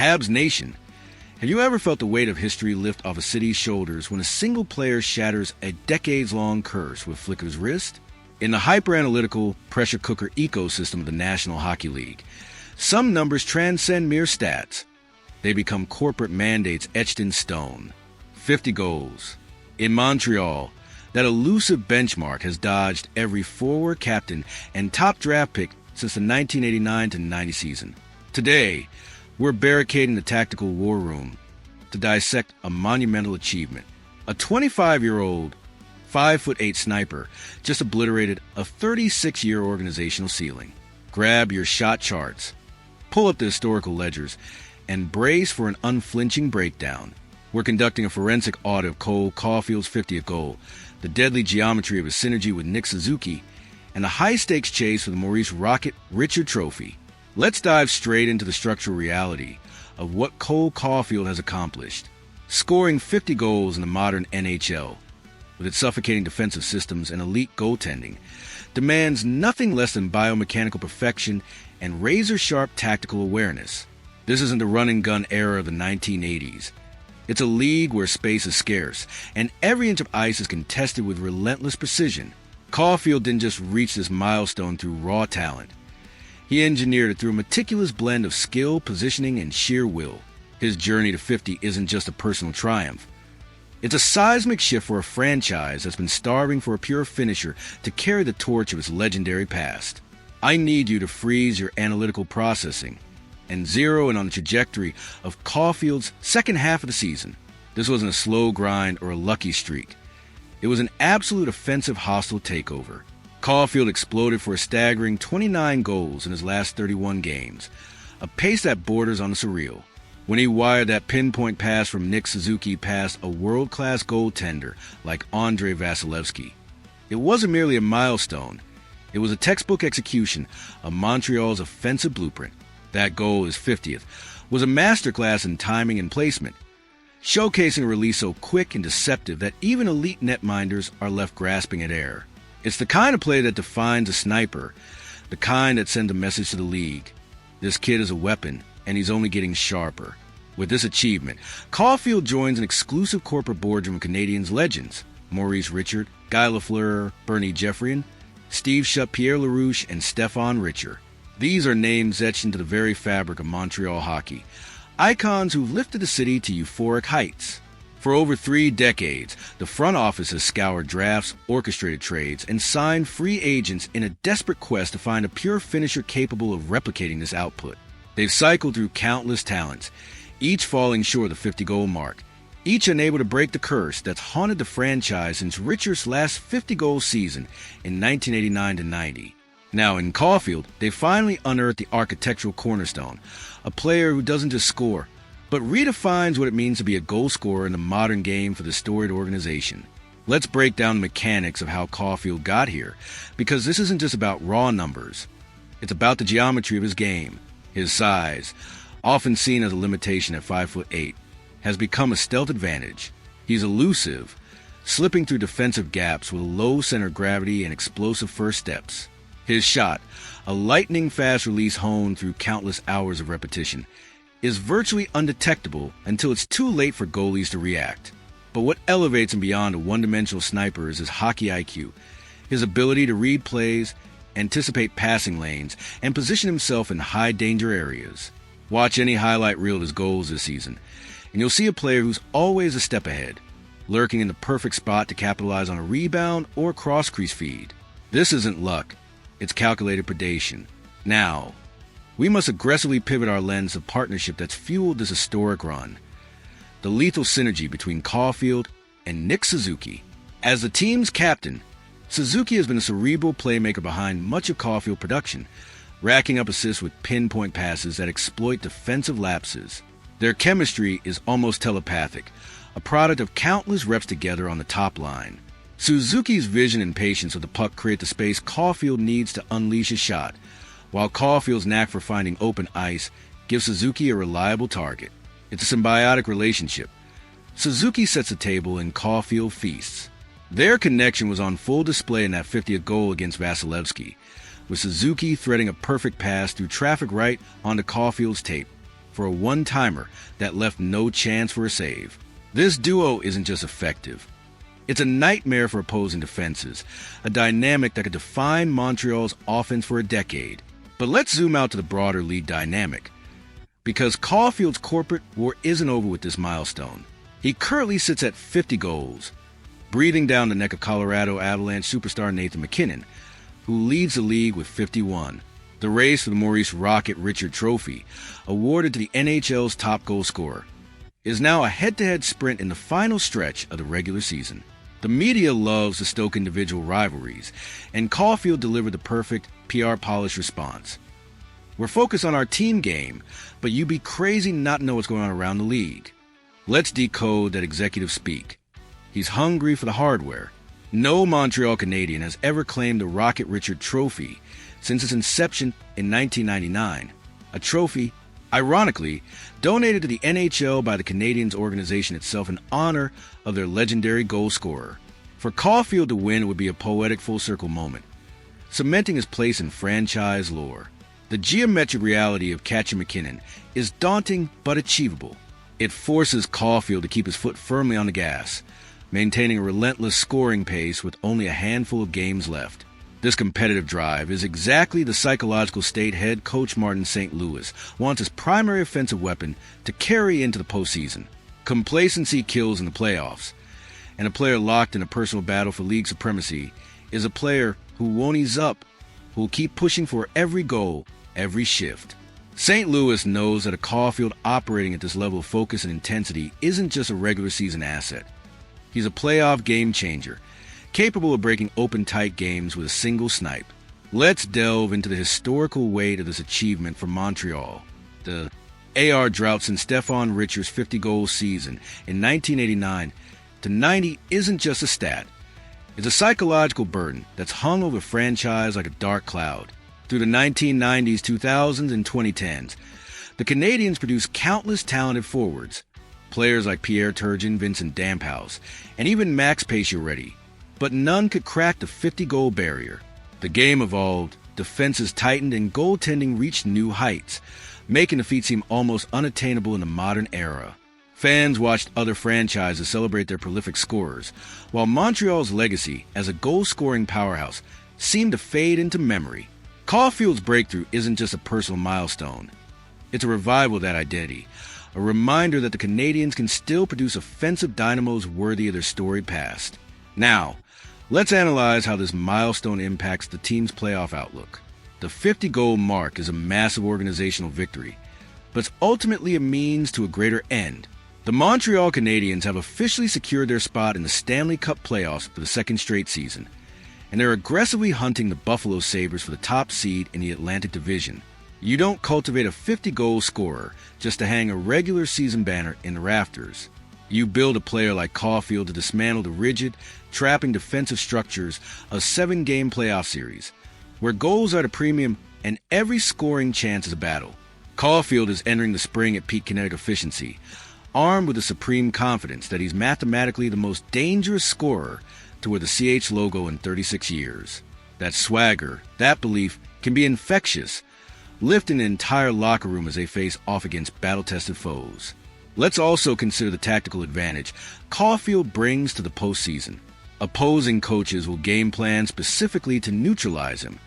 Habs Nation. Have you ever felt the weight of history lift off a city's shoulders when a single player shatters a decades-long curse with a flick of his wrist? In the hyper-analytical pressure cooker ecosystem of the National Hockey League, some numbers transcend mere stats. They become corporate mandates etched in stone. 50 goals. In Montreal, that elusive benchmark has dodged every forward captain and top draft pick since the 1989-90 season. Today, we're barricading the tactical war room to dissect a monumental achievement. A 25-year-old, 5'8" sniper just obliterated a 36-year organizational ceiling. Grab your shot charts, pull up the historical ledgers, and brace for an unflinching breakdown. We're conducting a forensic audit of Cole Caufield's 50th goal, the deadly geometry of his synergy with Nick Suzuki, and the high-stakes chase for the Maurice "Rocket" Richer trophy. Let's dive straight into the structural reality of what Cole Caufield has accomplished. Scoring 50 goals in the modern NHL, with its suffocating defensive systems and elite goaltending, demands nothing less than biomechanical perfection and razor-sharp tactical awareness. This isn't the run-and-gun era of the 1980s. It's a league where space is scarce, and every inch of ice is contested with relentless precision. Caufield didn't just reach this milestone through raw talent. He engineered it through a meticulous blend of skill, positioning, and sheer will. His journey to 50 isn't just a personal triumph. It's a seismic shift for a franchise that's been starving for a pure finisher to carry the torch of its legendary past. I need you to freeze your analytical processing and zero in on the trajectory of Caufield's second half of the season. This wasn't a slow grind or a lucky streak. It was an absolute offensive hostile takeover. Caufield exploded for a staggering 29 goals in his last 31 games, a pace that borders on the surreal. When he wired that pinpoint pass from Nick Suzuki past a world-class goaltender like Andrei Vasilevsky, it wasn't merely a milestone. It was a textbook execution of Montreal's offensive blueprint. That goal, his 50th, was a masterclass in timing and placement, showcasing a release so quick and deceptive that even elite netminders are left grasping at air. It's the kind of play that defines a sniper, the kind that sends a message to the league. This kid is a weapon, and he's only getting sharper. With this achievement, Caufield joins an exclusive corporate boardroom of Canadiens legends: Maurice Richer, Guy Lafleur, Bernie Geoffrion, Steve Shutt, Pierre LaRouche, and Stéphane Richer. These are names etched into the very fabric of Montreal hockey, icons who've lifted the city to euphoric heights. For over 3 decades, the front office has scoured drafts, orchestrated trades, and signed free agents in a desperate quest to find a pure finisher capable of replicating this output. They've cycled through countless talents, each falling short of the 50-goal mark, each unable to break the curse that's haunted the franchise since Richer's last 50-goal season in 1989-90. Now, in Caufield, they finally unearthed the architectural cornerstone, a player who doesn't just score, but redefines what it means to be a goal scorer in the modern game for the storied organization. Let's break down the mechanics of how Caufield got here, because this isn't just about raw numbers. It's about the geometry of his game. His size, often seen as a limitation at 5'8", has become a stealth advantage. He's elusive, slipping through defensive gaps with a low center of gravity and explosive first steps. His shot, a lightning-fast release honed through countless hours of repetition, is virtually undetectable until it's too late for goalies to react. But what elevates him beyond a one-dimensional sniper is his hockey IQ, his ability to read plays, anticipate passing lanes, and position himself in high-danger areas. Watch any highlight reel of his goals this season, and you'll see a player who's always a step ahead, lurking in the perfect spot to capitalize on a rebound or cross-crease feed. This isn't luck. It's calculated predation. Now, we must aggressively pivot our lens of partnership that's fueled this historic run. The lethal synergy between Caufield and Nick Suzuki. As the team's captain, Suzuki has been a cerebral playmaker behind much of Caufield production, racking up assists with pinpoint passes that exploit defensive lapses. Their chemistry is almost telepathic, a product of countless reps together on the top line. Suzuki's vision and patience with the puck create the space Caufield needs to unleash his shot, while Caufield's knack for finding open ice gives Suzuki a reliable target. It's a symbiotic relationship. Suzuki sets the table and Caufield feasts. Their connection was on full display in that 50th goal against Vasilevsky, with Suzuki threading a perfect pass through traffic right onto Caufield's tape. for a one-timer that left no chance for a save. This duo isn't just effective. It's a nightmare for opposing defenses, a dynamic that could define Montreal's offense for a decade. But let's zoom out to the broader league dynamic, because Caufield's corporate war isn't over with this milestone. He currently sits at 50 goals, breathing down the neck of Colorado Avalanche superstar Nathan MacKinnon, who leads the league with 51. The race for the Maurice "Rocket" Richard Trophy, awarded to the NHL's top goal scorer, is now a head-to-head sprint in the final stretch of the regular season. The media loves to stoke individual rivalries, and Caufield delivered the perfect PR-polished response. We're focused on our team game, but you'd be crazy not to know what's going on around the league. Let's decode that executive speak. He's hungry for the hardware. No Montreal Canadien has ever claimed the Rocket Richard Trophy since its inception in 1999, a trophy, ironically, donated to the NHL by the Canadiens organization itself in honor of their legendary goal scorer. For Caufield to win would be a poetic full-circle moment, cementing his place in franchise lore. The geometric reality of catching MacKinnon is daunting but achievable. It forces Caufield to keep his foot firmly on the gas, maintaining a relentless scoring pace with only a handful of games left. This competitive drive is exactly the psychological state head coach Martin St. Louis wants his primary offensive weapon to carry into the postseason. Complacency kills in the playoffs, and a player locked in a personal battle for league supremacy is a player who won't ease up, who will keep pushing for every goal, every shift. St. Louis knows that a Caufield operating at this level of focus and intensity isn't just a regular season asset. He's a playoff game changer, capable of breaking open tight games with a single snipe. Let's delve into the historical weight of this achievement for Montreal. The AR drought since Stéphane Richer's 50-goal season in 1989 to 90 isn't just a stat. It's a psychological burden that's hung over the franchise like a dark cloud. Through the 1990s, 2000s, and 2010s, the Canadiens produced countless talented forwards, players like Pierre Turgeon, Vincent Damphouse, and even Max Pacioretty. But none could crack the 50-goal barrier. The game evolved, defenses tightened, and goaltending reached new heights, making the feat seem almost unattainable in the modern era. Fans watched other franchises celebrate their prolific scorers, while Montreal's legacy as a goal-scoring powerhouse seemed to fade into memory. Caufield's breakthrough isn't just a personal milestone. It's a revival of that identity, a reminder that the Canadiens can still produce offensive dynamos worthy of their storied past. Now, let's analyze how this milestone impacts the team's playoff outlook. The 50-goal mark is a massive organizational victory, but it's ultimately a means to a greater end. The Montreal Canadiens have officially secured their spot in the Stanley Cup playoffs for the second straight season, and they're aggressively hunting the Buffalo Sabres for the top seed in the Atlantic Division. You don't cultivate a 50-goal scorer just to hang a regular season banner in the rafters. You build a player like Caufield to dismantle the rigid, trapping defensive structures of 7-game playoff series, where goals are at a premium and every scoring chance is a battle. Caufield is entering the spring at peak kinetic efficiency, armed with the supreme confidence that he's mathematically the most dangerous scorer to wear the CH logo in 36 years. That swagger, that belief, can be infectious, lifting an entire locker room as they face off against battle-tested foes. Let's also consider the tactical advantage Caufield brings to the postseason. Opposing coaches will game plan specifically to neutralize him,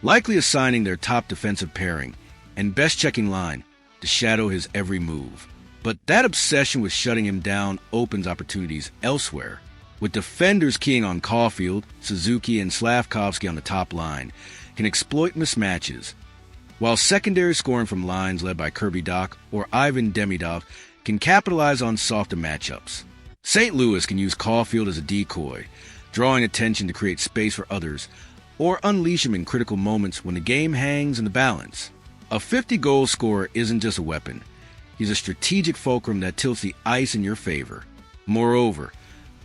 likely assigning their top defensive pairing and best checking line to shadow his every move. But that obsession with shutting him down opens opportunities elsewhere. With defenders keying on Caufield, Suzuki, and Slavkovsky on the top line can exploit mismatches, while secondary scoring from lines led by Kirby Dach or Ivan Demidov can capitalize on softer matchups. St. Louis can use Caufield as a decoy, drawing attention to create space for others, or unleash him in critical moments when the game hangs in the balance. A 50-goal scorer isn't just a weapon. He's a strategic fulcrum that tilts the ice in your favor. Moreover,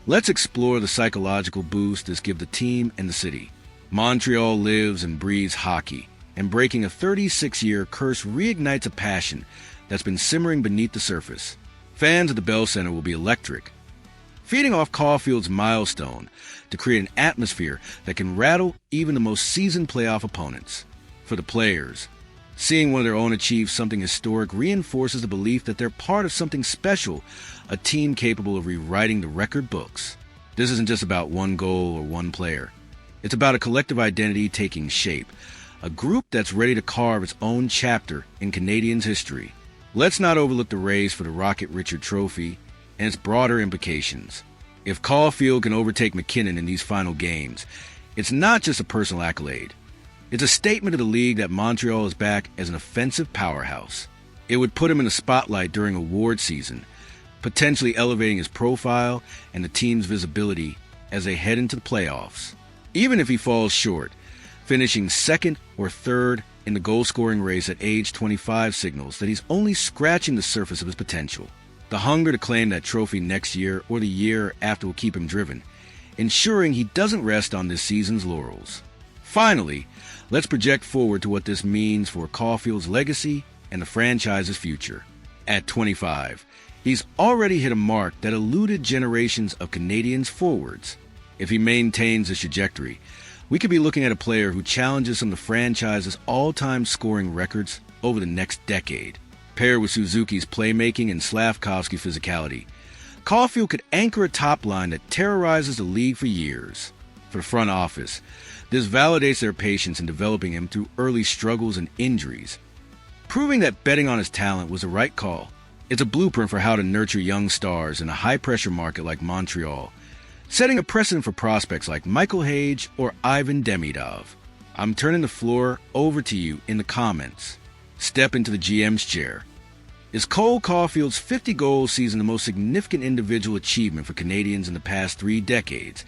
let's explore the psychological boost this gives the team and the city. Montreal lives and breathes hockey, and breaking a 36-year curse reignites a passion that's been simmering beneath the surface. Fans at the Bell Center will be electric, feeding off Caufield's milestone to create an atmosphere that can rattle even the most seasoned playoff opponents. For the players, Seeing one of their own achieve something historic reinforces the belief that they're part of something special, a team capable of rewriting the record books. This isn't just about one goal or one player. It's about a collective identity taking shape, a group that's ready to carve its own chapter in Canadiens history. Let's not overlook the race for the Rocket Richard Trophy and its broader implications. If Caufield can overtake McKinnon in these final games, it's not just a personal accolade. It's a statement of the league that Montreal is back as an offensive powerhouse. It would put him in the spotlight during award season, potentially elevating his profile and the team's visibility as they head into the playoffs. Even if he falls short, finishing second or third in the goal-scoring race at age 25 signals that he's only scratching the surface of his potential. The hunger to claim that trophy next year or the year after will keep him driven, ensuring he doesn't rest on this season's laurels. Finally, let's project forward to what this means for Caufield's legacy and the franchise's future. At 25, he's already hit a mark that eluded generations of Canadiens forwards. If he maintains this trajectory, we could be looking at a player who challenges some of the franchise's all-time scoring records over the next decade. Paired with Suzuki's playmaking and Slavkovsky's physicality, Caufield could anchor a top line that terrorizes the league for years. For the front office, this validates their patience in developing him through early struggles and injuries, proving that betting on his talent was the right call. It's a blueprint for how to nurture young stars in a high-pressure market like Montreal, setting a precedent for prospects like Michael Hage or Ivan Demidov. I'm turning the floor over to you in the comments. Step into the GM's chair. Is Cole Caufield's 50-goal season the most significant individual achievement for Canadiens in the past 3 decades?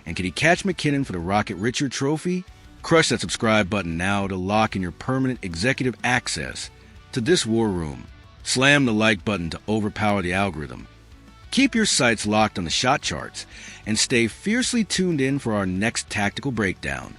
And can he catch McKinnon for the Rocket Richard Trophy? Crush that subscribe button now to lock in your permanent executive access to this war room. Slam the like button to overpower the algorithm. Keep your sights locked on the shot charts and stay fiercely tuned in for our next tactical breakdown.